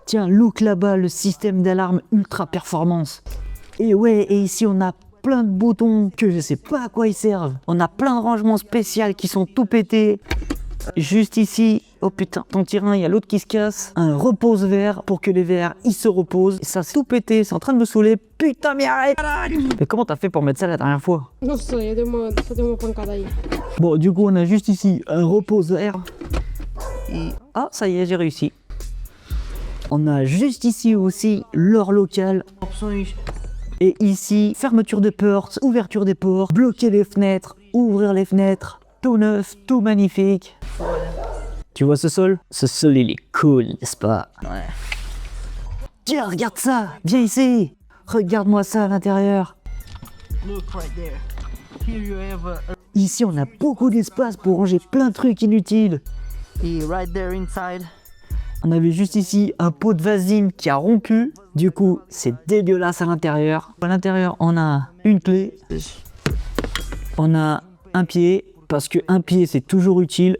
Tiens, look là-bas, le système d'alarme ultra performance. Et ouais, et ici on a plein de boutons que je sais pas à quoi ils servent. On a plein de rangements spéciaux qui sont tout pétés. Juste ici, oh putain, ton tyran, il y a l'autre qui se casse. Un repose-verre pour que les verres, ils se reposent. Et ça, c'est tout pété, c'est en train de me saouler. Putain, mais arrête! Mais comment t'as fait pour mettre ça la dernière fois? No sé, yo tengo una pancada ahí. Bon, du coup, on a juste ici un repose-verre. Et... ah, ça y est, j'ai réussi. On a juste ici aussi l'heure locale. Et ici, fermeture des portes, ouverture des portes, bloquer les fenêtres, ouvrir les fenêtres. Tout neuf, tout magnifique. Tu vois ce sol? Ce sol, il est cool, n'est-ce pas? Ouais. Tiens, regarde ça! Viens ici! Regarde-moi ça à l'intérieur. Ici, on a beaucoup d'espace pour ranger plein de trucs inutiles. On avait juste ici un pot de vasine qui a rompu. Du coup, c'est dégueulasse à l'intérieur. À l'intérieur, on a une clé. On a un pied, parce qu'un pied, c'est toujours utile.